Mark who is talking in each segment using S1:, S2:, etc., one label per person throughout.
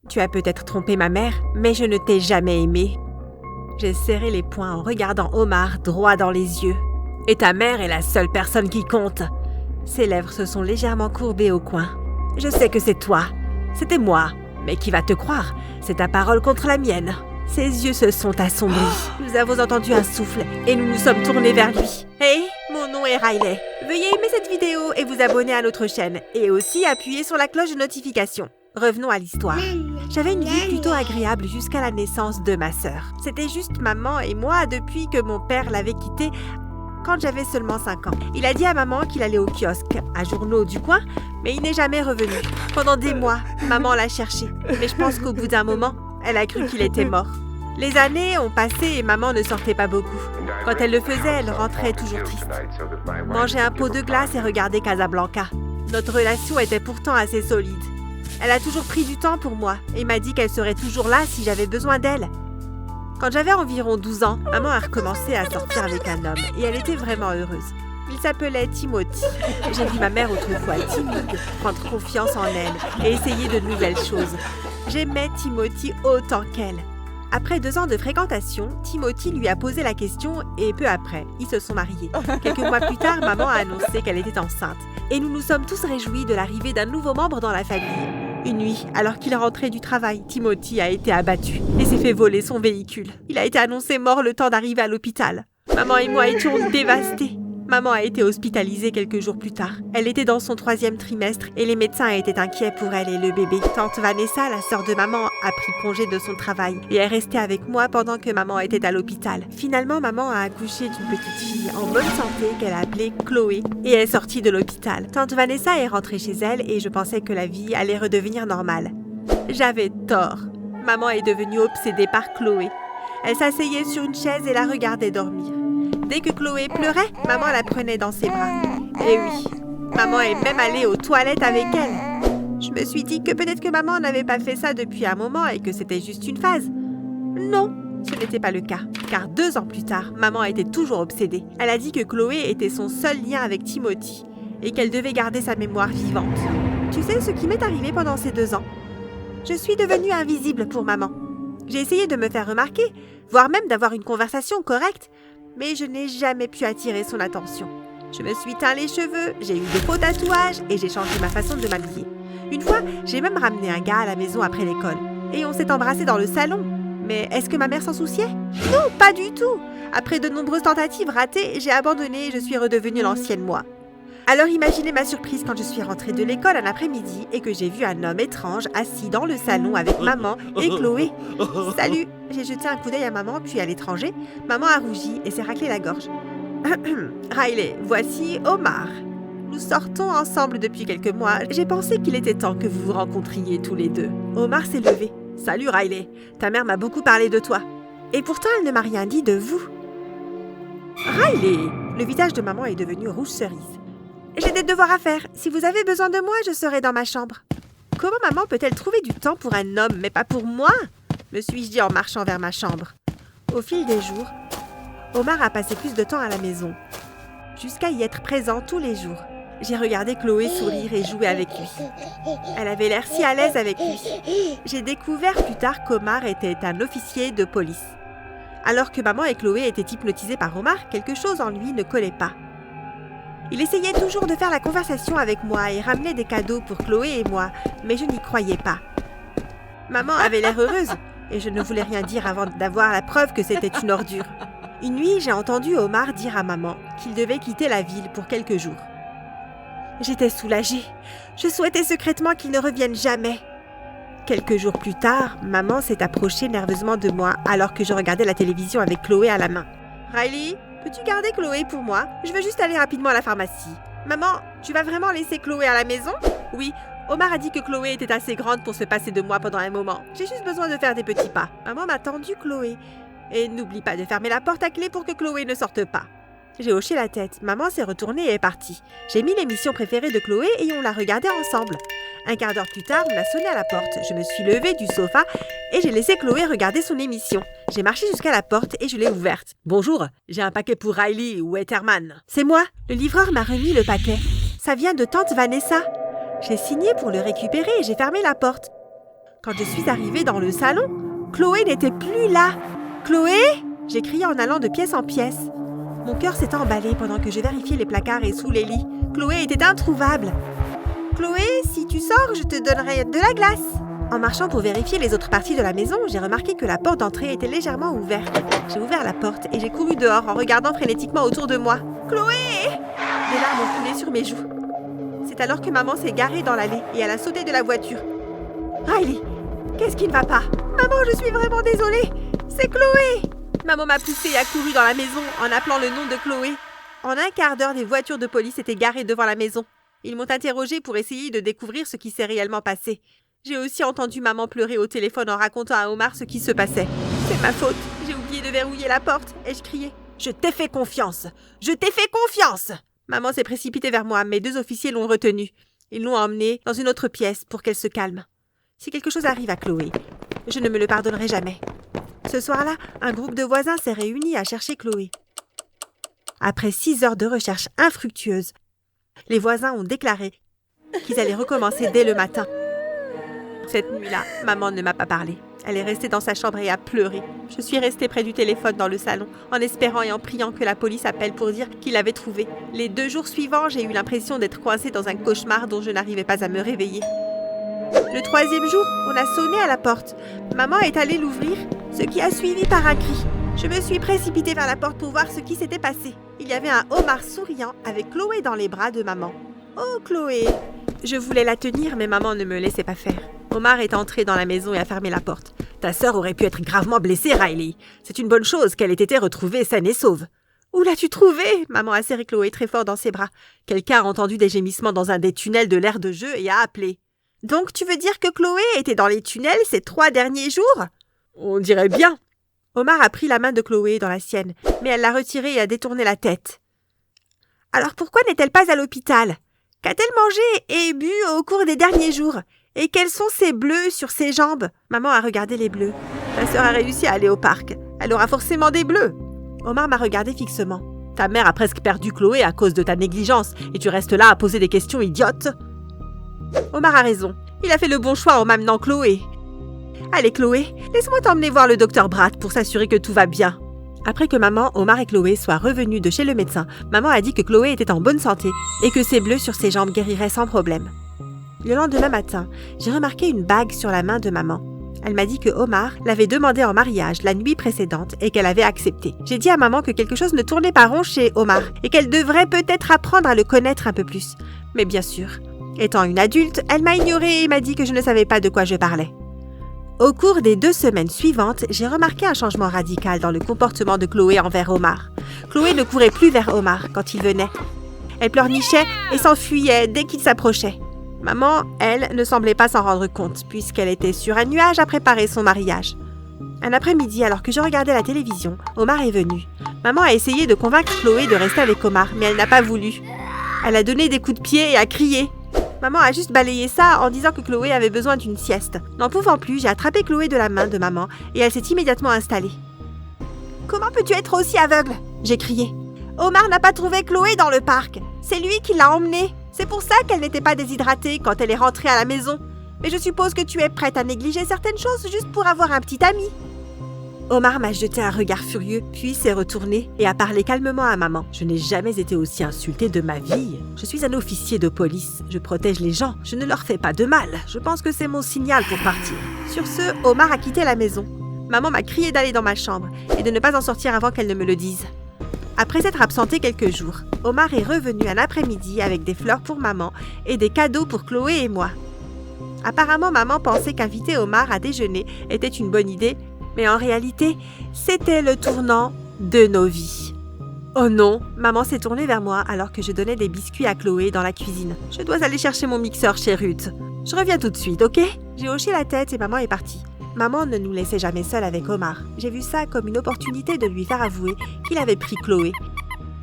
S1: Tu as peut-être trompé ma mère, mais je ne t'ai jamais aimé. » J'ai serré les poings en regardant Omar droit dans les yeux. « Et ta mère est la seule personne qui compte. » Ses lèvres se sont légèrement courbées au coin. « Je sais que c'est toi. C'était moi. Mais qui va te croire? C'est ta parole contre la mienne. » Ses yeux se sont assombris. Nous avons entendu un souffle et nous nous sommes tournés vers lui. « Hey, mon nom est Riley. Veuillez aimer cette vidéo et vous abonner à notre chaîne. Et aussi appuyer sur la cloche de notification. » Revenons à l'histoire. J'avais une vie plutôt agréable jusqu'à la naissance de ma sœur. C'était juste maman et moi depuis que mon père l'avait quittée quand j'avais seulement 5 ans. Il a dit à maman qu'il allait au kiosque, à journaux du coin, mais il n'est jamais revenu. Pendant des mois, maman l'a cherché. Mais je pense qu'au bout d'un moment, elle a cru qu'il était mort. Les années ont passé et maman ne sortait pas beaucoup. Quand elle le faisait, elle rentrait toujours triste. Mangeait un pot de glace et regardait Casablanca. Notre relation était pourtant assez solide. Elle a toujours pris du temps pour moi et m'a dit qu'elle serait toujours là si j'avais besoin d'elle. Quand j'avais environ 12 ans, maman a recommencé à sortir avec un homme et elle était vraiment heureuse. Il s'appelait Timothy. J'ai vu ma mère autrefois timide prendre confiance en elle et essayer de nouvelles choses. J'aimais Timothy autant qu'elle. Après 2 ans de fréquentation, Timothy lui a posé la question et peu après, ils se sont mariés. Quelques mois plus tard, maman a annoncé qu'elle était enceinte et nous nous sommes tous réjouis de l'arrivée d'un nouveau membre dans la famille. Une nuit, alors qu'il rentrait du travail, Timothy a été abattu et s'est fait voler son véhicule. Il a été annoncé mort le temps d'arriver à l'hôpital. Maman et moi étions dévastés. Maman a été hospitalisée quelques jours plus tard. Elle était dans son 3e trimestre et les médecins étaient inquiets pour elle et le bébé. Tante Vanessa, la sœur de maman, a pris congé de son travail et est restée avec moi pendant que maman était à l'hôpital. Finalement, maman a accouché d'une petite fille en bonne santé qu'elle a appelée Chloé et est sortie de l'hôpital. Tante Vanessa est rentrée chez elle et je pensais que la vie allait redevenir normale. J'avais tort. Maman est devenue obsédée par Chloé. Elle s'asseyait sur une chaise et la regardait dormir. Dès que Chloé pleurait, maman la prenait dans ses bras. Et oui, maman est même allée aux toilettes avec elle. Je me suis dit que peut-être que maman n'avait pas fait ça depuis un moment et que c'était juste une phase. Non, ce n'était pas le cas, car 2 ans plus tard, maman était toujours obsédée. Elle a dit que Chloé était son seul lien avec Timothy et qu'elle devait garder sa mémoire vivante. Tu sais ce qui m'est arrivé pendant ces 2 ans? Je suis devenue invisible pour maman. J'ai essayé de me faire remarquer, voire même d'avoir une conversation correcte, mais je n'ai jamais pu attirer son attention. Je me suis teint les cheveux, j'ai eu de faux tatouages et j'ai changé ma façon de m'habiller. Une fois, j'ai même ramené un gars à la maison après l'école. Et on s'est embrassé dans le salon. Mais est-ce que ma mère s'en souciait? Non, pas du tout. Après de nombreuses tentatives ratées, j'ai abandonné et je suis redevenue l'ancienne moi. Alors imaginez ma surprise quand je suis rentrée de l'école un après-midi et que j'ai vu un homme étrange assis dans le salon avec maman et Chloé. « Salut !» J'ai jeté un coup d'œil à maman puis à l'étranger. Maman a rougi et s'est raclé la gorge. « Riley, voici Omar. Nous sortons ensemble depuis quelques mois. J'ai pensé qu'il était temps que vous vous rencontriez tous les deux. » Omar s'est levé. « Salut Riley, ta mère m'a beaucoup parlé de toi. Et pourtant elle ne m'a rien dit de vous. »« Riley !» Le visage de maman est devenu rouge cerise. J'ai des devoirs à faire. Si vous avez besoin de moi, je serai dans ma chambre. Comment maman peut-elle trouver du temps pour un homme, mais pas pour moi? Me suis-je dit en marchant vers ma chambre. Au fil des jours, Omar a passé plus de temps à la maison, jusqu'à y être présent tous les jours. J'ai regardé Chloé sourire et jouer avec lui. Elle avait l'air si à l'aise avec lui. J'ai découvert plus tard qu'Omar était un officier de police. Alors que maman et Chloé étaient hypnotisées par Omar, quelque chose en lui ne collait pas. Il essayait toujours de faire la conversation avec moi et ramenait des cadeaux pour Chloé et moi, mais je n'y croyais pas. Maman avait l'air heureuse et je ne voulais rien dire avant d'avoir la preuve que c'était une ordure. Une nuit, j'ai entendu Omar dire à maman qu'il devait quitter la ville pour quelques jours. J'étais soulagée. Je souhaitais secrètement qu'il ne revienne jamais. Quelques jours plus tard, maman s'est approchée nerveusement de moi alors que je regardais la télévision avec Chloé à la main. « Riley, peux-tu garder Chloé pour moi? Je veux juste aller rapidement à la pharmacie. »« Maman, tu vas vraiment laisser Chloé à la maison? » ?»« Oui, Omar a dit que Chloé était assez grande pour se passer de moi pendant un moment. J'ai juste besoin de faire des petits pas. » Maman m'a tendu Chloé. « Et n'oublie pas de fermer la porte à clé pour que Chloé ne sorte pas. » J'ai hoché la tête. Maman s'est retournée et est partie. J'ai mis l'émission préférée de Chloé et on l'a regardée ensemble. Un quart d'heure plus tard, on a sonné à la porte. Je me suis levée du sofa et j'ai laissé Chloé regarder son émission. J'ai marché jusqu'à la porte et je l'ai ouverte. « Bonjour, j'ai un paquet pour Riley ou Etherman. »« C'est moi. » Le livreur m'a remis le paquet. « Ça vient de tante Vanessa. » J'ai signé pour le récupérer et j'ai fermé la porte. Quand je suis arrivée dans le salon, Chloé n'était plus là. « Chloé ?» j'ai crié en allant de pièce en pièce. Mon cœur s'était emballé pendant que je vérifiais les placards et sous les lits. Chloé était introuvable. « Chloé, si tu sors, je te donnerai de la glace. » En marchant pour vérifier les autres parties de la maison, j'ai remarqué que la porte d'entrée était légèrement ouverte. J'ai ouvert la porte et j'ai couru dehors en regardant frénétiquement autour de moi. « Chloé !» Des larmes ont coulé sur mes joues. C'est alors que maman s'est garée dans l'allée et elle a sauté de la voiture. « Riley, qu'est-ce qui ne va pas? Maman, je suis vraiment désolée. C'est Chloé !» Maman m'a poussée et a couru dans la maison en appelant le nom de Chloé. En un quart d'heure, des voitures de police étaient garées devant la maison. Ils m'ont interrogée pour essayer de découvrir ce qui s'est réellement passé. J'ai aussi entendu maman pleurer au téléphone en racontant à Omar ce qui se passait. C'est ma faute. J'ai oublié de verrouiller la porte. Ai-je crié. Je t'ai fait confiance. Je t'ai fait confiance. Maman s'est précipitée vers moi, mais 2 officiers l'ont retenue. Ils l'ont emmenée dans une autre pièce pour qu'elle se calme. Si quelque chose arrive à Chloé, je ne me le pardonnerai jamais. Ce soir-là, un groupe de voisins s'est réuni à chercher Chloé. Après 6 heures de recherche infructueuses, les voisins ont déclaré qu'ils allaient recommencer dès le matin. Cette nuit-là, maman ne m'a pas parlé. Elle est restée dans sa chambre et a pleuré. Je suis restée près du téléphone dans le salon, en espérant et en priant que la police appelle pour dire qu'il l'avait trouvée. Les 2 jours suivants, j'ai eu l'impression d'être coincée dans un cauchemar dont je n'arrivais pas à me réveiller. Le 3e jour, on a sonné à la porte. Maman est allée l'ouvrir, ce qui a suivi par un cri. Je me suis précipitée vers la porte pour voir ce qui s'était passé. Il y avait un homard souriant avec Chloé dans les bras de maman. « Oh, Chloé !» Je voulais la tenir, mais maman ne me laissait pas faire. Omar est entré dans la maison et a fermé la porte. « Ta sœur aurait pu être gravement blessée, Riley. C'est une bonne chose qu'elle ait été retrouvée saine et sauve. »« Où l'as-tu trouvée ?» Maman a serré Chloé très fort dans ses bras. Quelqu'un a entendu des gémissements dans un des tunnels de l'aire de jeu et a appelé. « Donc tu veux dire que Chloé était dans les tunnels ces 3 derniers jours ?»« On dirait bien. » Omar a pris la main de Chloé dans la sienne, mais elle l'a retirée et a détourné la tête. « Alors pourquoi n'est-elle pas à l'hôpital ? Qu'a-t-elle mangé et bu au cours des derniers jours ? Et quels sont ces bleus sur ses jambes ?» Maman a regardé les bleus. « Ta sœur a réussi à aller au parc. Elle aura forcément des bleus. » Omar m'a regardé fixement. « Ta mère a presque perdu Chloé à cause de ta négligence et tu restes là à poser des questions idiotes. » Omar a raison. Il a fait le bon choix en m'amenant Chloé. « Allez Chloé, laisse-moi t'emmener voir le docteur Bratt pour s'assurer que tout va bien. » Après que maman, Omar et Chloé soient revenus de chez le médecin, maman a dit que Chloé était en bonne santé et que ses bleus sur ses jambes guériraient sans problème. Le lendemain matin, j'ai remarqué une bague sur la main de maman. Elle m'a dit que Omar l'avait demandé en mariage la nuit précédente et qu'elle avait accepté. J'ai dit à maman que quelque chose ne tournait pas rond chez Omar et qu'elle devrait peut-être apprendre à le connaître un peu plus. Mais bien sûr, étant une adulte, elle m'a ignorée et m'a dit que je ne savais pas de quoi je parlais. Au cours des 2 semaines suivantes, j'ai remarqué un changement radical dans le comportement de Chloé envers Omar. Chloé ne courait plus vers Omar quand il venait. Elle pleurnichait et s'enfuyait dès qu'il s'approchait. Maman, elle, ne semblait pas s'en rendre compte, puisqu'elle était sur un nuage à préparer son mariage. Un après-midi, alors que je regardais la télévision, Omar est venu. Maman a essayé de convaincre Chloé de rester avec Omar, mais elle n'a pas voulu. Elle a donné des coups de pied et a crié. Maman a juste balayé ça en disant que Chloé avait besoin d'une sieste. N'en pouvant plus, j'ai attrapé Chloé de la main de maman et elle s'est immédiatement installée. « Comment peux-tu être aussi aveugle ?» j'ai crié. « Omar n'a pas trouvé Chloé dans le parc. C'est lui qui l'a emmenée. C'est pour ça qu'elle n'était pas déshydratée quand elle est rentrée à la maison. Mais je suppose que tu es prête à négliger certaines choses juste pour avoir un petit ami. » Omar m'a jeté un regard furieux, puis s'est retourné et a parlé calmement à maman. Je n'ai jamais été aussi insultée de ma vie. Je suis un officier de police. Je protège les gens. Je ne leur fais pas de mal. Je pense que c'est mon signal pour partir. Sur ce, Omar a quitté la maison. Maman m'a crié d'aller dans ma chambre et de ne pas en sortir avant qu'elle ne me le dise. Après s'être absenté quelques jours, Omar est revenu un après-midi avec des fleurs pour maman et des cadeaux pour Chloé et moi. Apparemment, maman pensait qu'inviter Omar à déjeuner était une bonne idée, mais en réalité, c'était le tournant de nos vies. Oh non, maman s'est tournée vers moi alors que je donnais des biscuits à Chloé dans la cuisine. Je dois aller chercher mon mixeur chez Ruth. Je reviens tout de suite, ok? J'ai hoché la tête et maman est partie. Maman ne nous laissait jamais seuls avec Omar. J'ai vu ça comme une opportunité de lui faire avouer qu'il avait pris Chloé.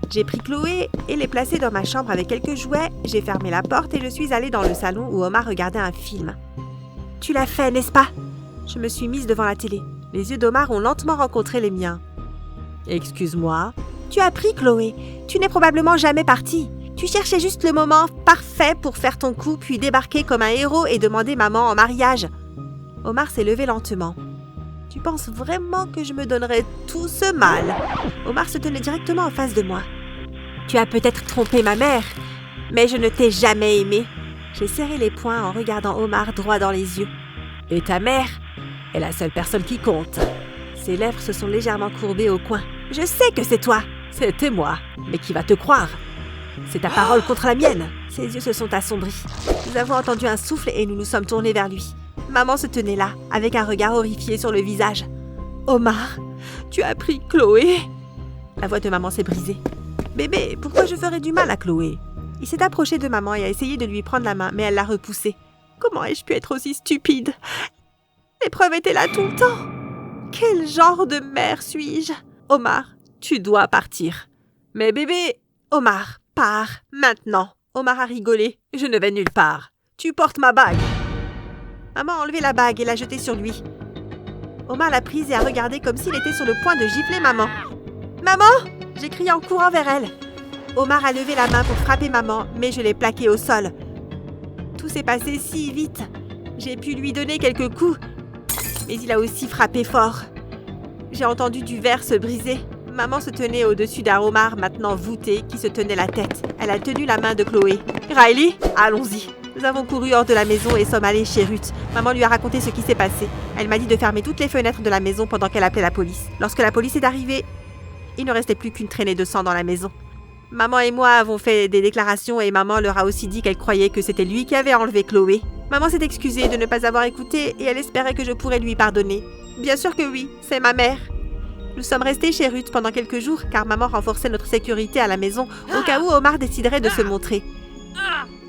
S1: J'ai pris Chloé et l'ai placée dans ma chambre avec quelques jouets, j'ai fermé la porte et je suis allée dans le salon où Omar regardait un film. « Tu l'as fait, n'est-ce pas ?» Je me suis mise devant la télé. Les yeux d'Omar ont lentement rencontré les miens. « Excuse-moi. »« Tu as pris Chloé. Tu n'es probablement jamais partie. Tu cherchais juste le moment parfait pour faire ton coup puis débarquer comme un héros et demander maman en mariage. » Omar s'est levé lentement. « Tu penses vraiment que je me donnerais tout ce mal ?» Omar se tenait directement en face de moi. « Tu as peut-être trompé ma mère, mais je ne t'ai jamais aimé. » J'ai serré les poings en regardant Omar droit dans les yeux. « Et ta mère est la seule personne qui compte. » Ses lèvres se sont légèrement courbées au coin. « Je sais que c'est toi. C'était moi. Mais qui va te croire? C'est ta parole contre la mienne. » Ses yeux se sont assombris. Nous avons entendu un souffle et nous nous sommes tournés vers lui. Maman se tenait là, avec un regard horrifié sur le visage. « Omar, tu as pris Chloé ?» La voix de maman s'est brisée. « Bébé, pourquoi je ferais du mal à Chloé ?» Il s'est approché de maman et a essayé de lui prendre la main, mais elle l'a repoussé. « Comment ai-je pu être aussi stupide? Les preuves étaient là tout le temps. Quel genre de mère suis-je? Omar, tu dois partir. »« Mais bébé... » »« Omar, pars, maintenant. » Omar a rigolé. « Je ne vais nulle part. Tu portes ma bague. » Maman a enlevé la bague et l'a jetée sur lui. Omar l'a prise et a regardé comme s'il était sur le point de gifler maman. « Maman !» J'ai crié en courant vers elle. Omar a levé la main pour frapper maman, mais je l'ai plaqué au sol. Tout s'est passé si vite. J'ai pu lui donner quelques coups, mais il a aussi frappé fort. J'ai entendu du verre se briser. Maman se tenait au-dessus d'un Omar maintenant voûté qui se tenait la tête. Elle a tenu la main de Chloé. « Riley, allons-y !» Nous avons couru hors de la maison et sommes allés chez Ruth. Maman lui a raconté ce qui s'est passé. Elle m'a dit de fermer toutes les fenêtres de la maison pendant qu'elle appelait la police. Lorsque la police est arrivée, il ne restait plus qu'une traînée de sang dans la maison. Maman et moi avons fait des déclarations et maman leur a aussi dit qu'elle croyait que c'était lui qui avait enlevé Chloé. Maman s'est excusée de ne pas avoir écouté et elle espérait que je pourrais lui pardonner. Bien sûr que oui, c'est ma mère. Nous sommes restés chez Ruth pendant quelques jours car maman renforçait notre sécurité à la maison au cas où Omar déciderait de se montrer.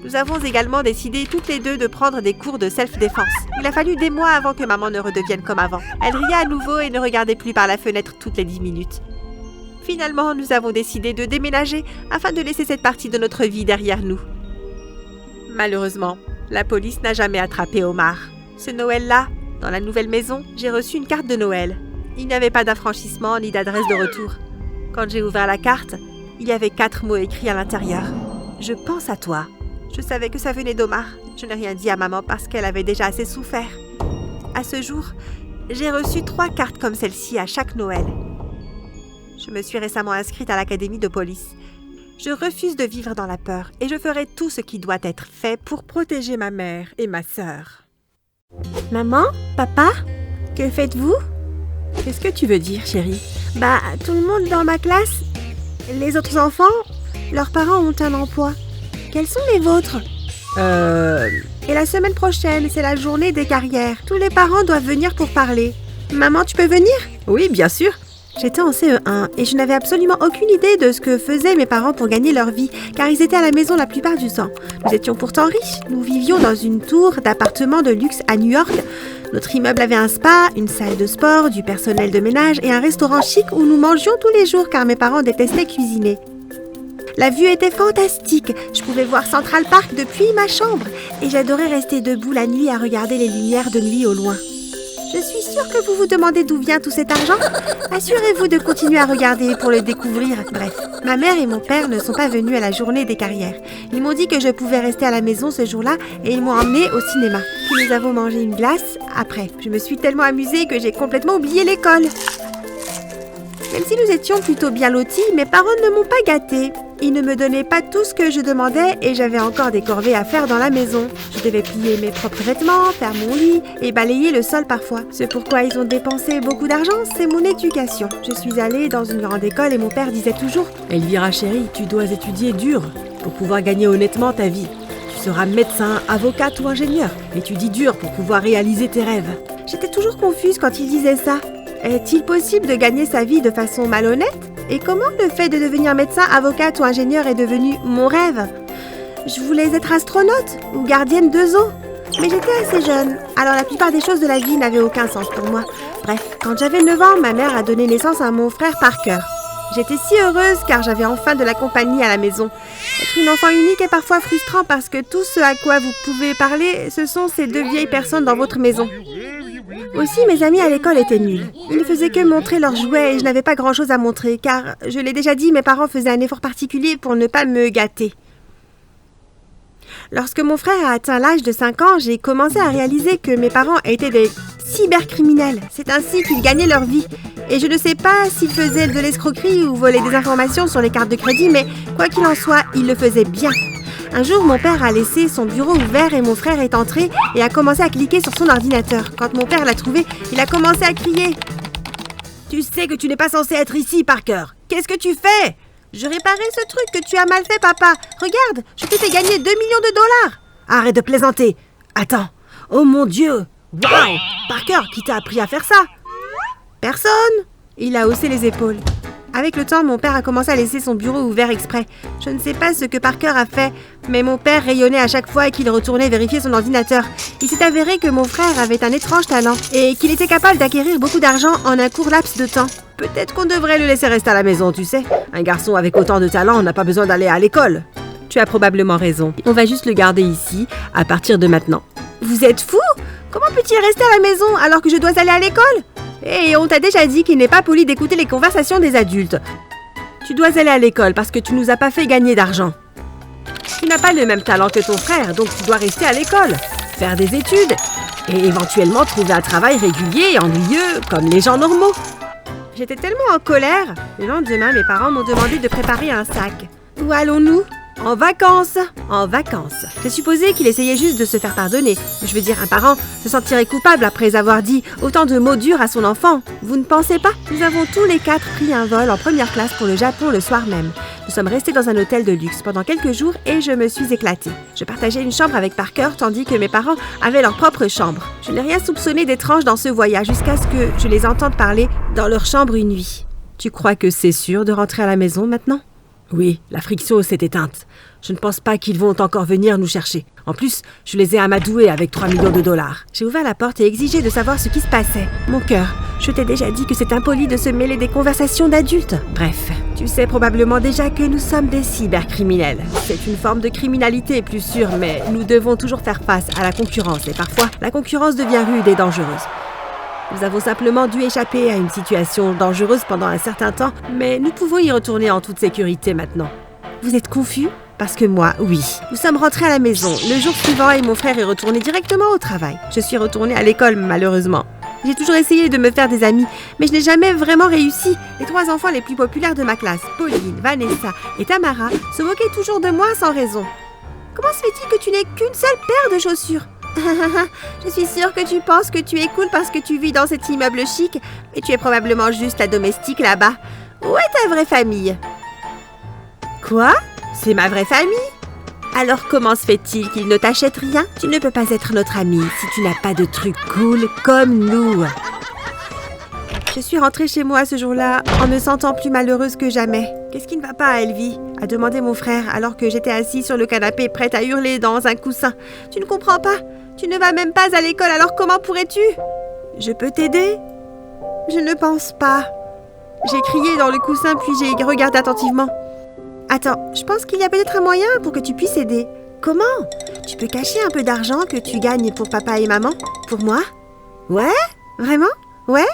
S1: Nous avons également décidé toutes les deux de prendre des cours de self-défense. Il a fallu des mois avant que maman ne redevienne comme avant. Elle riait à nouveau et ne regardait plus par la fenêtre toutes les 10 minutes. Finalement, nous avons décidé de déménager afin de laisser cette partie de notre vie derrière nous. Malheureusement, la police n'a jamais attrapé Omar. Ce Noël-là, dans la nouvelle maison, j'ai reçu une carte de Noël. Il n'y avait pas d'affranchissement ni d'adresse de retour. Quand j'ai ouvert la carte, il y avait 4 mots écrits à l'intérieur. « Je pense à toi ». Je savais que ça venait d'Omar. Je n'ai rien dit à maman parce qu'elle avait déjà assez souffert. À ce jour, j'ai reçu 3 cartes comme celle-ci à chaque Noël. Je me suis récemment inscrite à l'académie de police. Je refuse de vivre dans la peur et je ferai tout ce qui doit être fait pour protéger ma mère et ma sœur. Maman, papa, que faites-vous? Qu'est-ce que tu veux dire, chérie? Tout le monde dans ma classe, les autres enfants, leurs parents ont un emploi. Quels sont les vôtres? Et la semaine prochaine, c'est la journée des carrières. Tous les parents doivent venir pour parler. Maman, tu peux venir? Oui, bien sûr. J'étais en CE1 et je n'avais absolument aucune idée de ce que faisaient mes parents pour gagner leur vie, car ils étaient à la maison la plupart du temps. Nous étions pourtant riches. Nous vivions dans une tour d'appartements de luxe à New York. Notre immeuble avait un spa, une salle de sport, du personnel de ménage et un restaurant chic où nous mangions tous les jours car mes parents détestaient cuisiner. La vue était fantastique. Je pouvais voir Central Park depuis ma chambre et j'adorais rester debout la nuit à regarder les lumières de nuit au loin. Je suis sûre que vous vous demandez d'où vient tout cet argent. Assurez-vous de continuer à regarder pour le découvrir. Bref, ma mère et mon père ne sont pas venus à la journée des carrières. Ils m'ont dit que je pouvais rester à la maison ce jour-là et ils m'ont emmenée au cinéma. Puis nous avons mangé une glace après. Je me suis tellement amusée que j'ai complètement oublié l'école. Même si nous étions plutôt bien lotis, mes parents ne m'ont pas gâtée. Ils ne me donnaient pas tout ce que je demandais et j'avais encore des corvées à faire dans la maison. Je devais plier mes propres vêtements, faire mon lit et balayer le sol parfois. Ce pourquoi ils ont dépensé beaucoup d'argent, c'est mon éducation. Je suis allée dans une grande école et mon père disait toujours « Elvira chérie, tu dois étudier dur pour pouvoir gagner honnêtement ta vie. Tu seras médecin, avocate ou ingénieur. Étudie dur pour pouvoir réaliser tes rêves. » J'étais toujours confuse quand il disait ça. Est-il possible de gagner sa vie de façon malhonnête? Et comment le fait de devenir médecin, avocate ou ingénieur est devenu mon rêve? Je voulais être astronaute ou gardienne de zoo. Mais j'étais assez jeune, alors la plupart des choses de la vie n'avaient aucun sens pour moi. Bref, quand j'avais 9 ans, ma mère a donné naissance à mon frère Parker. J'étais si heureuse car j'avais enfin de la compagnie à la maison. Être une enfant unique est parfois frustrant parce que tout ce à quoi vous pouvez parler, ce sont ces 2 vieilles personnes dans votre maison. Aussi, mes amis à l'école étaient nuls. Ils ne faisaient que montrer leurs jouets et je n'avais pas grand-chose à montrer, car, je l'ai déjà dit, mes parents faisaient un effort particulier pour ne pas me gâter. Lorsque mon frère a atteint l'âge de 5 ans, j'ai commencé à réaliser que mes parents étaient des cybercriminels. C'est ainsi qu'ils gagnaient leur vie. Et je ne sais pas s'ils faisaient de l'escroquerie ou volaient des informations sur les cartes de crédit, mais quoi qu'il en soit, ils le faisaient bien. Un jour, mon père a laissé son bureau ouvert et mon frère est entré et a commencé à cliquer sur son ordinateur. Quand mon père l'a trouvé, il a commencé à crier. « Tu sais que tu n'es pas censé être ici, Parker. Qu'est-ce que tu fais ?»« Je réparais ce truc que tu as mal fait, papa. Regarde, je t'ai fait gagner 2 millions de dollars. »« Arrête de plaisanter. Attends. Oh mon Dieu. Waouh. Parker, qui t'a appris à faire ça ?»« Personne. » Il a haussé les épaules. Avec le temps, mon père a commencé à laisser son bureau ouvert exprès. Je ne sais pas ce que Parker a fait, mais mon père rayonnait à chaque fois qu'il retournait vérifier son ordinateur. Il s'est avéré que mon frère avait un étrange talent et qu'il était capable d'acquérir beaucoup d'argent en un court laps de temps. Peut-être qu'on devrait le laisser rester à la maison, tu sais. Un garçon avec autant de talent n'a pas besoin d'aller à l'école. Tu as probablement raison. On va juste le garder ici à partir de maintenant. Vous êtes fou? Comment peut-il rester à la maison alors que je dois aller à l'école? Et on t'a déjà dit qu'il n'est pas poli d'écouter les conversations des adultes. Tu dois aller à l'école parce que tu nous as pas fait gagner d'argent. Tu n'as pas le même talent que ton frère, donc tu dois rester à l'école, faire des études et éventuellement trouver un travail régulier et ennuyeux comme les gens normaux. J'étais tellement en colère. Le lendemain, mes parents m'ont demandé de préparer un sac. Où allons-nous? En vacances. En vacances. J'ai supposé qu'il essayait juste de se faire pardonner. Je veux dire, un parent se sentirait coupable après avoir dit autant de mots durs à son enfant. Vous ne pensez pas? Nous avons tous les 4 pris un vol en première classe pour le Japon le soir même. Nous sommes restés dans un hôtel de luxe pendant quelques jours et je me suis éclatée. Je partageais une chambre avec Parker tandis que mes parents avaient leur propre chambre. Je n'ai rien soupçonné d'étrange dans ce voyage jusqu'à ce que je les entende parler dans leur chambre une nuit. Tu crois que c'est sûr de rentrer à la maison maintenant? Oui, la friction s'est éteinte. Je ne pense pas qu'ils vont encore venir nous chercher. En plus, je les ai amadoués avec 3 millions de dollars. J'ai ouvert la porte et exigé de savoir ce qui se passait. Mon cœur, je t'ai déjà dit que c'est impoli de se mêler des conversations d'adultes. Bref, tu sais probablement déjà que nous sommes des cybercriminels. C'est une forme de criminalité plus sûre, mais nous devons toujours faire face à la concurrence et parfois, la concurrence devient rude et dangereuse. Nous avons simplement dû échapper à une situation dangereuse pendant un certain temps, mais nous pouvons y retourner en toute sécurité maintenant. Vous êtes confus? Parce que moi, oui. Nous sommes rentrés à la maison le jour suivant et mon frère est retourné directement au travail. Je suis retournée à l'école, malheureusement. J'ai toujours essayé de me faire des amis, mais je n'ai jamais vraiment réussi. Les 3 enfants les plus populaires de ma classe, Pauline, Vanessa et Tamara, se moquaient toujours de moi sans raison. Comment se fait-il que tu n'aies qu'une seule paire de chaussures? Je suis sûre que tu penses que tu es cool parce que tu vis dans cet immeuble chic, mais tu es probablement juste la domestique là-bas. Où est ta vraie famille? Quoi? C'est ma vraie famille? Alors comment se fait-il qu'ils ne t'achètent rien? Tu ne peux pas être notre amie si tu n'as pas de trucs cool comme nous. Je suis rentrée chez moi ce jour-là en me sentant plus malheureuse que jamais. Qu'est-ce qui ne va pas, Elvie? A demandé mon frère alors que j'étais assise sur le canapé prête à hurler dans un coussin. Tu ne comprends pas? Tu ne vas même pas à l'école, alors comment pourrais-tu? Je peux t'aider? Je ne pense pas. J'ai crié dans le coussin puis j'ai regardé attentivement. Attends, je pense qu'il y a peut-être un moyen pour que tu puisses aider. Comment? Tu peux cacher un peu d'argent que tu gagnes pour papa et maman? Pour moi? Ouais? Vraiment? Ouais?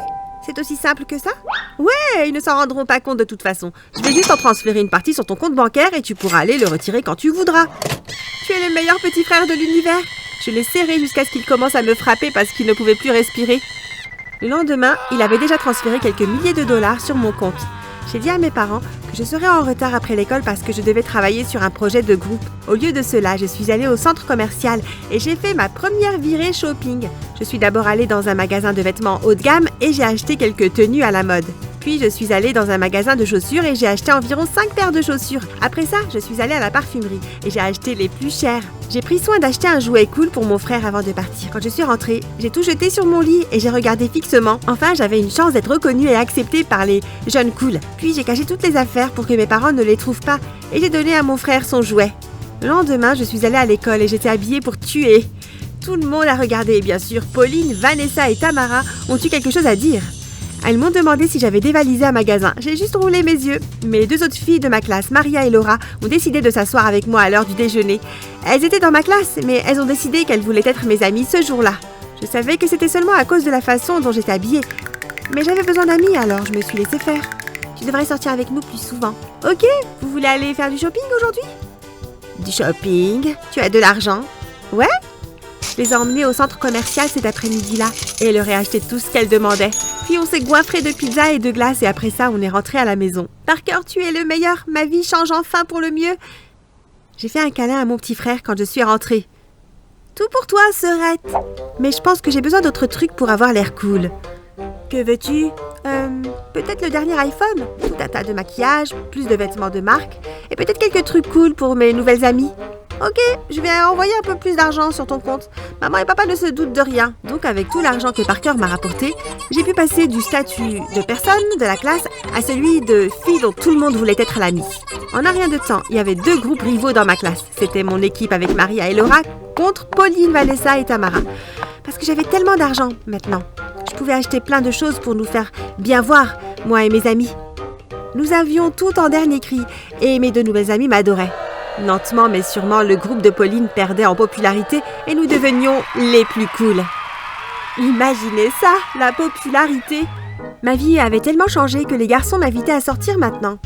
S1: C'est aussi simple que ça? Ouais, ils ne s'en rendront pas compte de toute façon. Je vais juste en transférer une partie sur ton compte bancaire et tu pourras aller le retirer quand tu voudras. Tu es le meilleur petit frère de l'univers. Je l'ai serré jusqu'à ce qu'il commence à me frapper parce qu'il ne pouvait plus respirer. Le lendemain, il avait déjà transféré quelques milliers de dollars sur mon compte. J'ai dit à mes parents que je serais en retard après l'école parce que je devais travailler sur un projet de groupe. Au lieu de cela, je suis allée au centre commercial et j'ai fait ma première virée shopping. Je suis d'abord allée dans un magasin de vêtements haut de gamme et j'ai acheté quelques tenues à la mode. Puis je suis allée dans un magasin de chaussures et j'ai acheté environ 5 paires de chaussures. Après ça, je suis allée à la parfumerie et j'ai acheté les plus chères. J'ai pris soin d'acheter un jouet cool pour mon frère avant de partir. Quand je suis rentrée, j'ai tout jeté sur mon lit et j'ai regardé fixement. Enfin, j'avais une chance d'être reconnue et acceptée par les jeunes cool. Puis j'ai caché toutes les affaires pour que mes parents ne les trouvent pas et j'ai donné à mon frère son jouet. Le lendemain, je suis allée à l'école et j'étais habillée pour tuer. Tout le monde a regardé et bien sûr, Pauline, Vanessa et Tamara ont eu quelque chose à dire. Elles m'ont demandé si j'avais dévalisé un magasin. J'ai juste roulé mes yeux. Mais les 2 autres filles de ma classe, Maria et Laura, ont décidé de s'asseoir avec moi à l'heure du déjeuner. Elles étaient dans ma classe, mais elles ont décidé qu'elles voulaient être mes amies ce jour-là. Je savais que c'était seulement à cause de la façon dont j'étais habillée. Mais j'avais besoin d'amis, alors je me suis laissée faire. Tu devrais sortir avec nous plus souvent. Ok, vous voulez aller faire du shopping aujourd'hui? Du shopping. Tu as de l'argent? Ouais? Je les ai emmenés au centre commercial cet après-midi-là et leur ai acheté tout ce qu'elles demandaient. Puis on s'est goinfré de pizza et de glace et après ça, on est rentré à la maison. Parker, tu es le meilleur. Ma vie change enfin pour le mieux. J'ai fait un câlin à mon petit frère quand je suis rentrée. Tout pour toi, sœurette. Mais je pense que j'ai besoin d'autres trucs pour avoir l'air cool. Que veux-tu? Peut-être le dernier iPhone, tout un tas de maquillage, plus de vêtements de marque et peut-être quelques trucs cool pour mes nouvelles amies. Ok, je vais envoyer un peu plus d'argent sur ton compte. Maman et papa ne se doutent de rien. Donc avec tout l'argent que Parker m'a rapporté, j'ai pu passer du statut de personne de la classe à celui de fille dont tout le monde voulait être l'amie. En un rien de temps, il y avait 2 groupes rivaux dans ma classe. C'était mon équipe avec Maria et Laura contre Pauline, Vanessa et Tamara. Parce que j'avais tellement d'argent maintenant. Je pouvais acheter plein de choses pour nous faire bien voir, moi et mes amis. Nous avions tout en dernier cri et mes 2 nouvelles amies m'adoraient. Lentement mais sûrement, le groupe de Pauline perdait en popularité et nous devenions les plus cools. Imaginez ça, la popularité! Ma vie avait tellement changé que les garçons m'invitaient à sortir maintenant.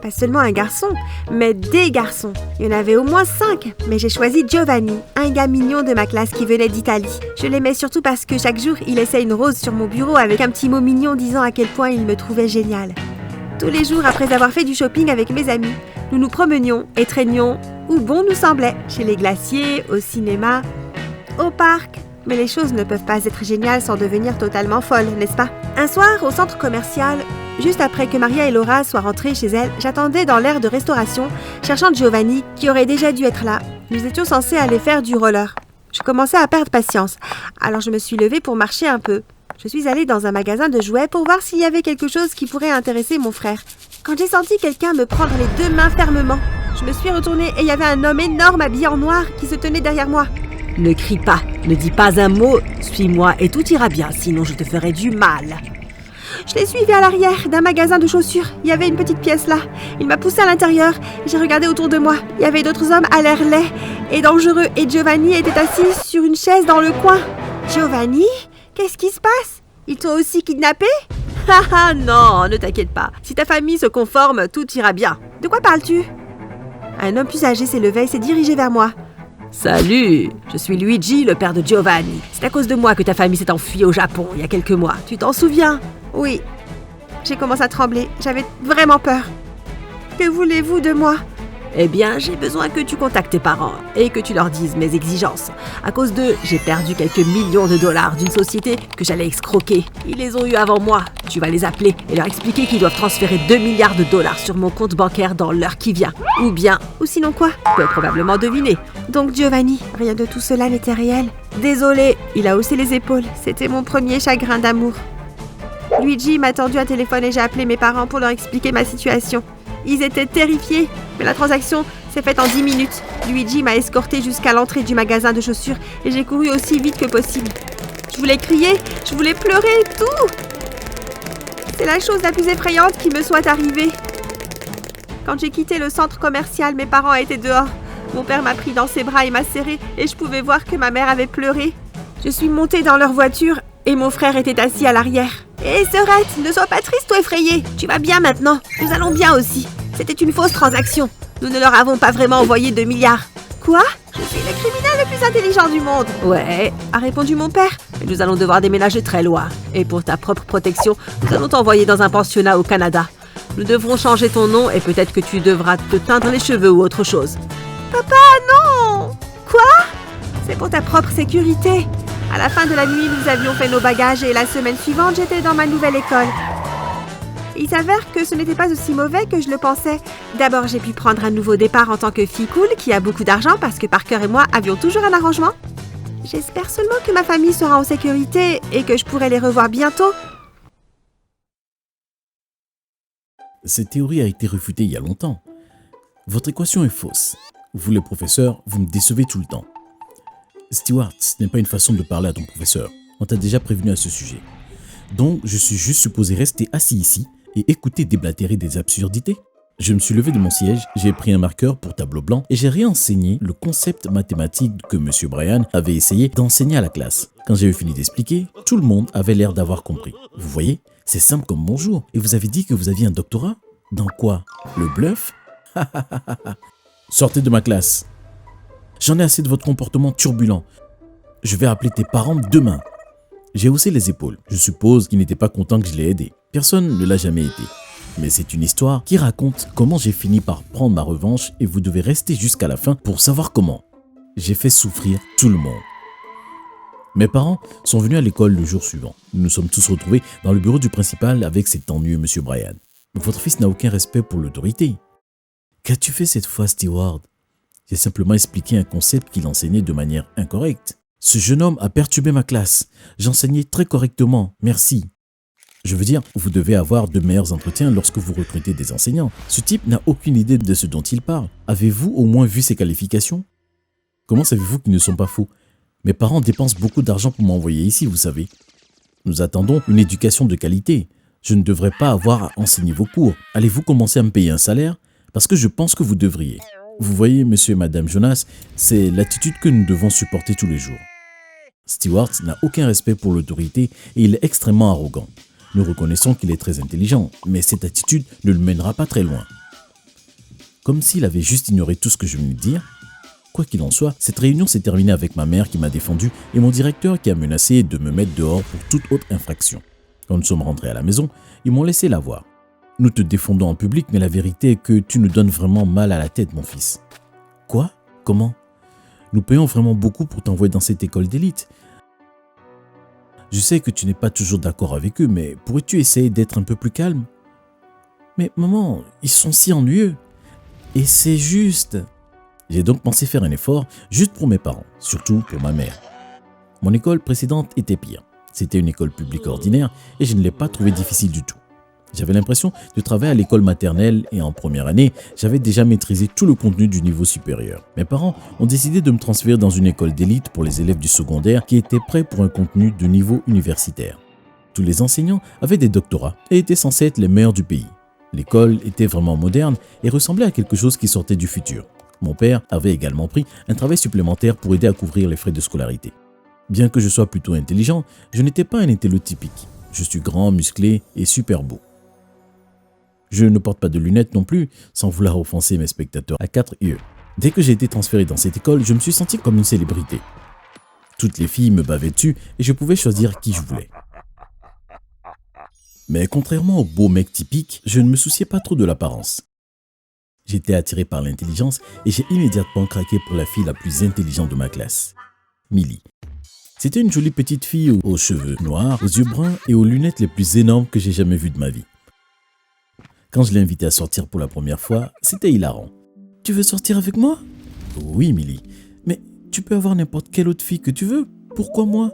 S1: Pas seulement un garçon, mais des garçons. Il y en avait au moins 5, mais j'ai choisi Giovanni, un gars mignon de ma classe qui venait d'Italie. Je l'aimais surtout parce que chaque jour, il laissait une rose sur mon bureau avec un petit mot mignon disant à quel point il me trouvait génial. Tous les jours, après avoir fait du shopping avec mes amis, nous nous promenions et traînions où bon nous semblait, chez les glaciers, au cinéma, au parc. Mais les choses ne peuvent pas être géniales sans devenir totalement folles, n'est-ce pas? Un soir, au centre commercial, juste après que Maria et Laura soient rentrées chez elles, j'attendais dans l'aire de restauration, cherchant Giovanni, qui aurait déjà dû être là. Nous étions censés aller faire du roller. Je commençais à perdre patience, alors je me suis levée pour marcher un peu. Je suis allée dans un magasin de jouets pour voir s'il y avait quelque chose qui pourrait intéresser mon frère. Quand j'ai senti quelqu'un me prendre les 2 mains fermement, je me suis retournée et il y avait un homme énorme habillé en noir qui se tenait derrière moi.
S2: Ne crie pas, ne dis pas un mot, suis-moi et tout ira bien, sinon je te ferai du mal.
S1: Je l'ai suivi à l'arrière d'un magasin de chaussures. Il y avait une petite pièce là. Il m'a poussé à l'intérieur et j'ai regardé autour de moi. Il y avait d'autres hommes à l'air laids et dangereux et Giovanni était assis sur une chaise dans le coin. Giovanni? Qu'est-ce qui se passe? Ils t'ont aussi kidnappé?
S2: Haha, non, ne t'inquiète pas. Si ta famille se conforme, tout ira bien.
S1: De quoi parles-tu? Un homme plus âgé s'est levé et s'est dirigé vers moi.
S2: Salut, je suis Luigi, le père de Giovanni. C'est à cause de moi que ta famille s'est enfuie au Japon il y a quelques mois. Tu t'en souviens?
S1: Oui. J'ai commencé à trembler. J'avais vraiment peur. Que voulez-vous de moi?
S2: Eh bien, j'ai besoin que tu contactes tes parents et que tu leur dises mes exigences. À cause d'eux, j'ai perdu quelques millions de dollars d'une société que j'allais escroquer. Ils les ont eus avant moi. Tu vas les appeler et leur expliquer qu'ils doivent transférer 2 milliards de dollars sur mon compte bancaire dans l'heure qui vient. Ou bien,
S1: ou sinon quoi?
S2: Tu peux probablement deviner.
S1: Donc Giovanni, rien de tout cela n'était réel. Désolé, il a haussé les épaules. C'était mon premier chagrin d'amour. Luigi m'a tendu un téléphone et j'ai appelé mes parents pour leur expliquer ma situation. Ils étaient terrifiés, mais la transaction s'est faite en 10 minutes. Luigi m'a escorté jusqu'à l'entrée du magasin de chaussures et j'ai couru aussi vite que possible. Je voulais crier, je voulais pleurer, tout! C'est la chose la plus effrayante qui me soit arrivée. Quand j'ai quitté le centre commercial, mes parents étaient dehors. Mon père m'a pris dans ses bras et m'a serré et je pouvais voir que ma mère avait pleuré. Je suis montée dans leur voiture et mon frère était assis à l'arrière. Hé, sœurette, ne sois pas triste ou effrayée. Tu vas bien maintenant. Nous allons bien aussi. C'était une fausse transaction. Nous ne leur avons pas vraiment envoyé 2 milliards. Quoi? Je suis le criminel le plus intelligent du monde.
S2: Ouais, a répondu mon père. Mais nous allons devoir déménager très loin. Et pour ta propre protection, nous allons t'envoyer dans un pensionnat au Canada. Nous devrons changer ton nom et peut-être que tu devras te teindre les cheveux ou autre chose.
S1: Papa, non! Quoi? C'est pour ta propre sécurité. À la fin de la nuit, nous avions fait nos bagages et la semaine suivante, j'étais dans ma nouvelle école. Il s'avère que ce n'était pas aussi mauvais que je le pensais. D'abord, j'ai pu prendre un nouveau départ en tant que fille cool qui a beaucoup d'argent parce que Parker et moi avions toujours un arrangement. J'espère seulement que ma famille sera en sécurité et que je pourrai les revoir bientôt.
S3: Cette théorie a été réfutée il y a longtemps. Votre équation est fausse. Vous, le professeur, vous me décevez tout le temps. Stewart, ce n'est pas une façon de parler à ton professeur. On t'a déjà prévenu à ce sujet. Donc, je suis juste supposé rester assis ici et écouter déblatérer des absurdités. Je me suis levé de mon siège, j'ai pris un marqueur pour tableau blanc et j'ai réenseigné le concept mathématique que M. Bryan avait essayé d'enseigner à la classe. Quand j'ai eu fini d'expliquer, tout le monde avait l'air d'avoir compris. Vous voyez, c'est simple comme bonjour. Et vous avez dit que vous aviez un doctorat? Dans quoi? Le bluff? Sortez de ma classe. J'en ai assez de votre comportement turbulent. Je vais appeler tes parents demain. » J'ai haussé les épaules. Je suppose qu'ils n'étaient pas contents que je l'ai aidé. Personne ne l'a jamais été. Mais c'est une histoire qui raconte comment j'ai fini par prendre ma revanche et vous devez rester jusqu'à la fin pour savoir comment. J'ai fait souffrir tout le monde. Mes parents sont venus à l'école le jour suivant. Nous nous sommes tous retrouvés dans le bureau du principal avec cet ennuyeux monsieur Brian. « Votre fils n'a aucun respect pour l'autorité. »« Qu'as-tu fait cette fois, Stewart ?» J'ai simplement expliqué un concept qu'il enseignait de manière incorrecte. « Ce jeune homme a perturbé ma classe. J'enseignais très correctement. Merci. » Je veux dire, vous devez avoir de meilleurs entretiens lorsque vous recrutez des enseignants. Ce type n'a aucune idée de ce dont il parle. Avez-vous au moins vu ses qualifications? Comment savez-vous qu'ils ne sont pas faux? Mes parents dépensent beaucoup d'argent pour m'envoyer ici, vous savez. Nous attendons une éducation de qualité. Je ne devrais pas avoir à enseigner vos cours. Allez-vous commencer à me payer un salaire? Parce que je pense que vous devriez. Vous voyez, monsieur et madame Jonas, c'est l'attitude que nous devons supporter tous les jours. Stewart n'a aucun respect pour l'autorité et il est extrêmement arrogant. Nous reconnaissons qu'il est très intelligent, mais cette attitude ne le mènera pas très loin. Comme s'il avait juste ignoré tout ce que je venais de dire. Quoi qu'il en soit, cette réunion s'est terminée avec ma mère qui m'a défendu et mon directeur qui a menacé de me mettre dehors pour toute autre infraction. Quand nous sommes rentrés à la maison, ils m'ont laissé la voir. « Nous te défendons en public, mais la vérité est que tu nous donnes vraiment mal à la tête, mon fils. »« Quoi? Comment? Nous payons vraiment beaucoup pour t'envoyer dans cette école d'élite. Je sais que tu n'es pas toujours d'accord avec eux, mais pourrais-tu essayer d'être un peu plus calme? »« Mais maman, ils sont si ennuyeux. Et c'est juste. » J'ai donc pensé faire un effort juste pour mes parents, surtout pour ma mère. Mon école précédente était pire. C'était une école publique ordinaire et je ne l'ai pas trouvée difficile du tout. J'avais l'impression de travailler à l'école maternelle et en première année, j'avais déjà maîtrisé tout le contenu du niveau supérieur. Mes parents ont décidé de me transférer dans une école d'élite pour les élèves du secondaire qui étaient prêts pour un contenu de niveau universitaire. Tous les enseignants avaient des doctorats et étaient censés être les meilleurs du pays. L'école était vraiment moderne et ressemblait à quelque chose qui sortait du futur. Mon père avait également pris un travail supplémentaire pour aider à couvrir les frais de scolarité. Bien que je sois plutôt intelligent, je n'étais pas un intello typique. Je suis grand, musclé et super beau. Je ne porte pas de lunettes non plus, sans vouloir offenser mes spectateurs à 4 yeux. Dès que j'ai été transféré dans cette école, je me suis senti comme une célébrité. Toutes les filles me bavaient dessus et je pouvais choisir qui je voulais. Mais contrairement aux beaux mecs typiques, je ne me souciais pas trop de l'apparence. J'étais attiré par l'intelligence et j'ai immédiatement craqué pour la fille la plus intelligente de ma classe, Millie. C'était une jolie petite fille aux cheveux noirs, aux yeux bruns et aux lunettes les plus énormes que j'ai jamais vues de ma vie. Quand je l'ai invitée à sortir pour la première fois, c'était hilarant. « Tu veux sortir avec moi ?»« Oui, Millie. Mais tu peux avoir n'importe quelle autre fille que tu veux. Pourquoi moi ?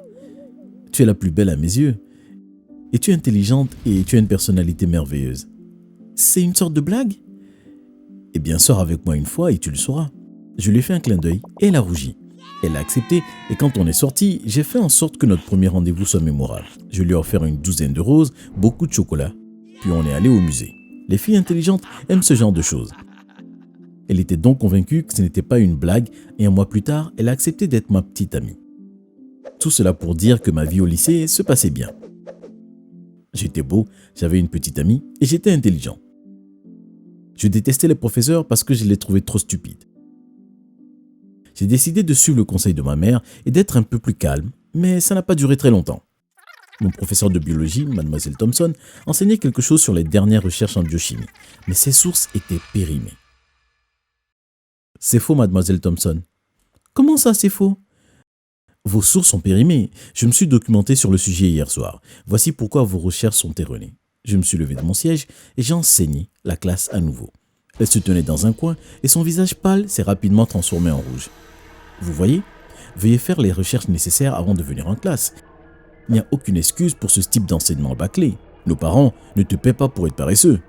S3: Tu es la plus belle à mes yeux. Et tu es intelligente et tu as une personnalité merveilleuse. C'est une sorte de blague ? Eh bien, sors avec moi une fois et tu le sauras. » Je lui ai fait un clin d'œil et elle a rougi. Elle a accepté et quand on est sorti, j'ai fait en sorte que notre premier rendez-vous soit mémorable. Je lui ai offert une douzaine de roses, beaucoup de chocolat, puis on est allé au musée. Les filles intelligentes aiment ce genre de choses. Elle était donc convaincue que ce n'était pas une blague et un mois plus tard, elle a accepté d'être ma petite amie. Tout cela pour dire que ma vie au lycée se passait bien. J'étais beau, j'avais une petite amie et j'étais intelligent. Je détestais les professeurs parce que je les trouvais trop stupides. J'ai décidé de suivre le conseil de ma mère et d'être un peu plus calme, mais ça n'a pas duré très longtemps. Mon professeur de biologie, mademoiselle Thompson, enseignait quelque chose sur les dernières recherches en biochimie, mais ses sources étaient périmées. « C'est faux, mademoiselle Thompson. »« Comment ça, c'est faux ?»« Vos sources sont périmées. Je me suis documenté sur le sujet hier soir. Voici pourquoi vos recherches sont erronées. » Je me suis levé de mon siège et j'ai enseigné la classe à nouveau. Elle se tenait dans un coin et son visage pâle s'est rapidement transformé en rouge. « Vous voyez ? Veuillez faire les recherches nécessaires avant de venir en classe. Il n'y a aucune excuse pour ce type d'enseignement bâclé. Nos parents ne te paient pas pour être paresseux. »«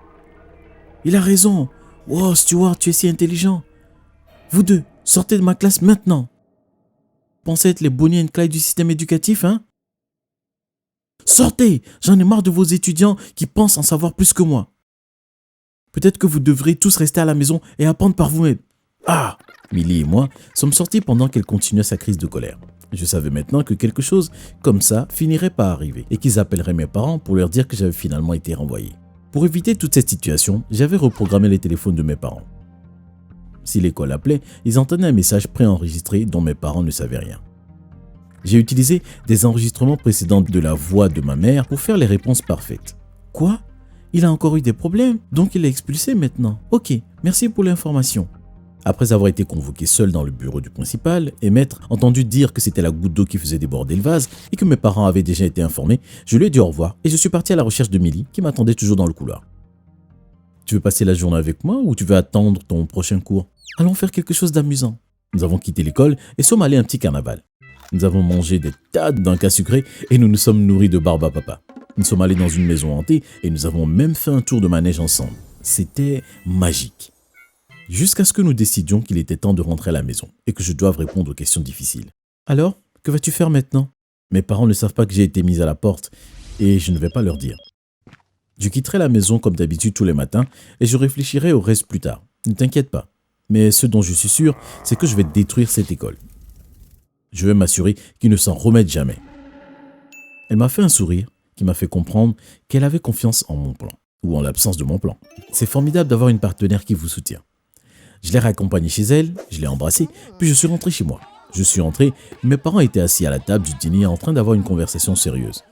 S3: Il a raison. Wow, Stewart, tu es si intelligent. Vous deux, sortez de ma classe maintenant. Pensez être les Bonnie and Clyde du système éducatif, hein ? Sortez, j'en ai marre de vos étudiants qui pensent en savoir plus que moi. Peut-être que vous devrez tous rester à la maison et apprendre par vous-même. » Ah ! Millie et moi sommes sortis pendant qu'elle continuait sa crise de colère. Je savais maintenant que quelque chose comme ça finirait par arriver et qu'ils appelleraient mes parents pour leur dire que j'avais finalement été renvoyé. Pour éviter toute cette situation, j'avais reprogrammé les téléphones de mes parents. Si l'école appelait, ils entendaient un message préenregistré dont mes parents ne savaient rien. J'ai utilisé des enregistrements précédents de la voix de ma mère pour faire les réponses parfaites. Quoi? Il a encore eu des problèmes, donc il est expulsé maintenant. Ok, merci pour l'information. Après avoir été convoqué seul dans le bureau du principal et m'être entendu dire que c'était la goutte d'eau qui faisait déborder le vase et que mes parents avaient déjà été informés, je lui ai dit au revoir et je suis parti à la recherche de Millie qui m'attendait toujours dans le couloir. Tu veux passer la journée avec moi ou tu veux attendre ton prochain cours? Allons faire quelque chose d'amusant. Nous avons quitté l'école et sommes allés à un petit carnaval. Nous avons mangé des tas d'un cas sucré et nous nous sommes nourris de barbe à papa. Nous sommes allés dans une maison hantée et nous avons même fait un tour de manège ensemble. C'était magique. Jusqu'à ce que nous décidions qu'il était temps de rentrer à la maison et que je doive répondre aux questions difficiles. Alors, que vas-tu faire maintenant? Mes parents ne savent pas que j'ai été mis à la porte et je ne vais pas leur dire. Je quitterai la maison comme d'habitude tous les matins et je réfléchirai au reste plus tard. Ne t'inquiète pas. Mais ce dont je suis sûr, c'est que je vais détruire cette école. Je vais m'assurer qu'ils ne s'en remettent jamais. Elle m'a fait un sourire qui m'a fait comprendre qu'elle avait confiance en mon plan, ou en l'absence de mon plan. C'est formidable d'avoir une partenaire qui vous soutient. Je l'ai raccompagnée chez elle, je l'ai embrassée, puis je suis rentré chez moi. Je suis entré, mes parents étaient assis à la table du dîner en train d'avoir une conversation sérieuse.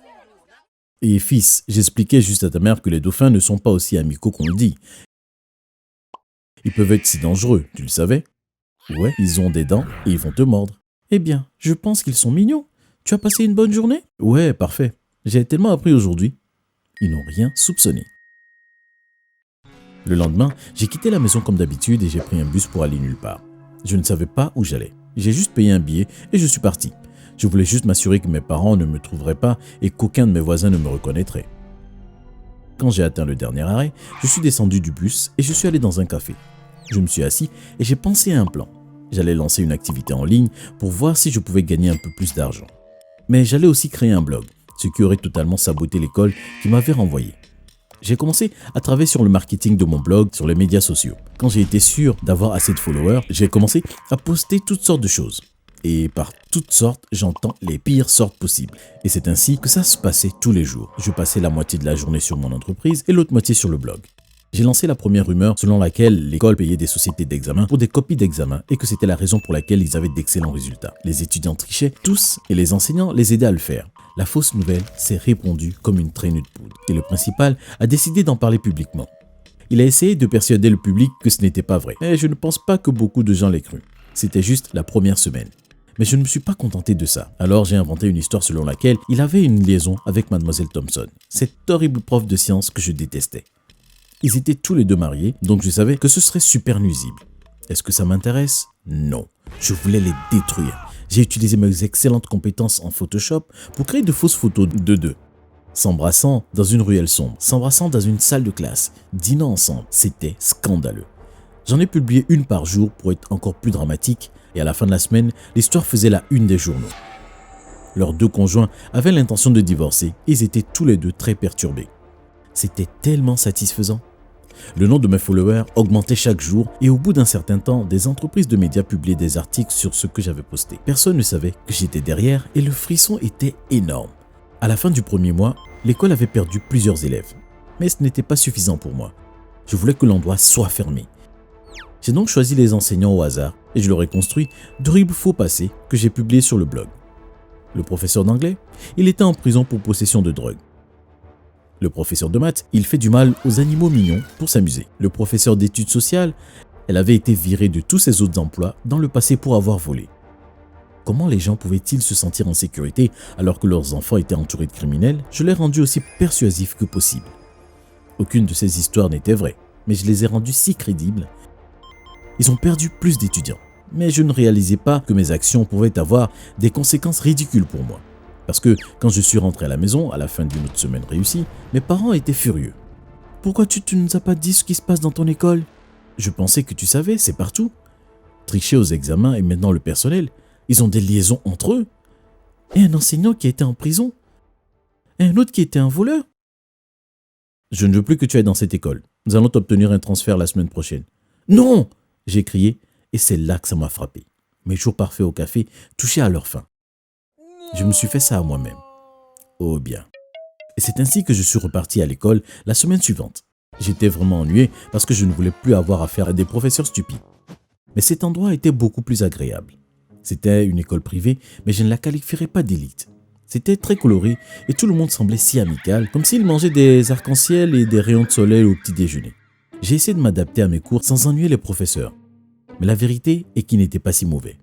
S3: Et fils, j'expliquais juste à ta mère que les dauphins ne sont pas aussi amicaux qu'on le dit. Ils peuvent être si dangereux, tu le savais? Ouais, ils ont des dents et ils vont te mordre. Eh bien, je pense qu'ils sont mignons. Tu as passé une bonne journée? Ouais, parfait. J'ai tellement appris aujourd'hui. Ils n'ont rien soupçonné. Le lendemain, j'ai quitté la maison comme d'habitude et j'ai pris un bus pour aller nulle part. Je ne savais pas où j'allais. J'ai juste payé un billet et je suis parti. Je voulais juste m'assurer que mes parents ne me trouveraient pas et qu'aucun de mes voisins ne me reconnaîtrait. Quand j'ai atteint le dernier arrêt, je suis descendu du bus et je suis allé dans un café. Je me suis assis et j'ai pensé à un plan. J'allais lancer une activité en ligne pour voir si je pouvais gagner un peu plus d'argent. Mais j'allais aussi créer un blog, ce qui aurait totalement saboté l'école qui m'avait renvoyé. J'ai commencé à travailler sur le marketing de mon blog sur les médias sociaux. Quand j'ai été sûr d'avoir assez de followers, j'ai commencé à poster toutes sortes de choses. Et par toutes sortes, j'entends les pires sortes possibles. Et c'est ainsi que ça se passait tous les jours. Je passais la moitié de la journée sur mon entreprise et l'autre moitié sur le blog. J'ai lancé la première rumeur selon laquelle l'école payait des sociétés d'examen pour des copies d'examen et que c'était la raison pour laquelle ils avaient d'excellents résultats. Les étudiants trichaient tous et les enseignants les aidaient à le faire. La fausse nouvelle s'est répandue comme une traînée de poudre et le principal a décidé d'en parler publiquement. Il a essayé de persuader le public que ce n'était pas vrai, mais je ne pense pas que beaucoup de gens l'aient cru. C'était juste la première semaine. Mais je ne me suis pas contenté de ça. Alors j'ai inventé une histoire selon laquelle il avait une liaison avec Mademoiselle Thompson, cette horrible prof de sciences que je détestais. Ils étaient tous les deux mariés, donc je savais que ce serait super nuisible. Est-ce que ça m'intéresse? Non. Je voulais les détruire. J'ai utilisé mes excellentes compétences en Photoshop pour créer de fausses photos d'eux deux. S'embrassant dans une ruelle sombre, s'embrassant dans une salle de classe, dînant ensemble, c'était scandaleux. J'en ai publié une par jour pour être encore plus dramatique et à la fin de la semaine, l'histoire faisait la une des journaux. Leurs deux conjoints avaient l'intention de divorcer et ils étaient tous les deux très perturbés. C'était tellement satisfaisant. Le nombre de mes followers augmentait chaque jour et au bout d'un certain temps, des entreprises de médias publiaient des articles sur ce que j'avais posté. Personne ne savait que j'étais derrière et le frisson était énorme. À la fin du premier mois, l'école avait perdu plusieurs élèves. Mais ce n'était pas suffisant pour moi. Je voulais que l'endroit soit fermé. J'ai donc choisi les enseignants au hasard et je leur ai construit d'horribles faux passés que j'ai publiés sur le blog. Le professeur d'anglais, il était en prison pour possession de drogue. Le professeur de maths, il fait du mal aux animaux mignons pour s'amuser. Le professeur d'études sociales, elle avait été virée de tous ses autres emplois dans le passé pour avoir volé. Comment les gens pouvaient-ils se sentir en sécurité alors que leurs enfants étaient entourés de criminels? Je l'ai rendu aussi persuasif que possible. Aucune de ces histoires n'était vraie, mais je les ai rendues si crédibles. Ils ont perdu plus d'étudiants, mais je ne réalisais pas que mes actions pouvaient avoir des conséquences ridicules pour moi. Parce que quand je suis rentré à la maison, à la fin d'une autre semaine réussie, mes parents étaient furieux. « Pourquoi tu ne nous as pas dit ce qui se passe dans ton école? Je pensais que tu savais, c'est partout. Tricher aux examens et maintenant le personnel, ils ont des liaisons entre eux. Et un enseignant qui a été en prison. Et un autre qui était un voleur. Je ne veux plus que tu ailles dans cette école. Nous allons t'obtenir un transfert la semaine prochaine. »« Non !» j'ai crié et c'est là que ça m'a frappé. Mes jours parfaits au café touchaient à leur fin. Je me suis fait ça à moi-même. Oh bien. Et c'est ainsi que je suis reparti à l'école la semaine suivante. J'étais vraiment ennuyé parce que je ne voulais plus avoir affaire à des professeurs stupides. Mais cet endroit était beaucoup plus agréable. C'était une école privée, mais je ne la qualifierais pas d'élite. C'était très coloré et tout le monde semblait si amical, comme s'ils mangeaient des arcs-en-ciel et des rayons de soleil au petit déjeuner. J'ai essayé de m'adapter à mes cours sans ennuyer les professeurs. Mais la vérité est qu'ils n'étaient pas si mauvais.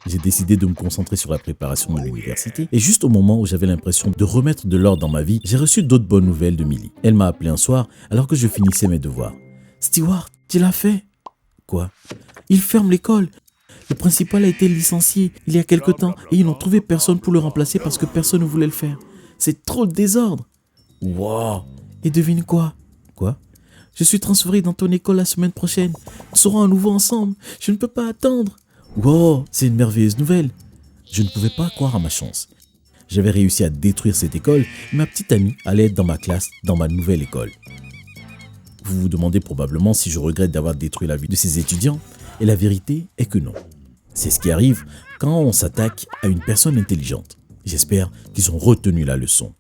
S3: J'ai décidé de me concentrer sur la préparation de l'université et juste au moment où j'avais l'impression de remettre de l'ordre dans ma vie, j'ai reçu d'autres bonnes nouvelles de Millie. Elle m'a appelé un soir alors que je finissais mes devoirs. « Stewart, tu l'as fait ?»« Quoi ?»« Il ferme l'école. Le principal a été licencié il y a quelque temps et ils n'ont trouvé personne pour le remplacer parce que personne ne voulait le faire. C'est trop le désordre. »« Wow !»« Et devine quoi ?»« Quoi ?»« Je suis transféré dans ton école la semaine prochaine. Nous serons à nouveau ensemble. Je ne peux pas attendre. » Wow, c'est une merveilleuse nouvelle. Je ne pouvais pas croire à ma chance. J'avais réussi à détruire cette école et ma petite amie allait être dans ma classe, dans ma nouvelle école. Vous vous demandez probablement si je regrette d'avoir détruit la vie de ces étudiants, et la vérité est que non. C'est ce qui arrive quand on s'attaque à une personne intelligente. J'espère qu'ils ont retenu la leçon.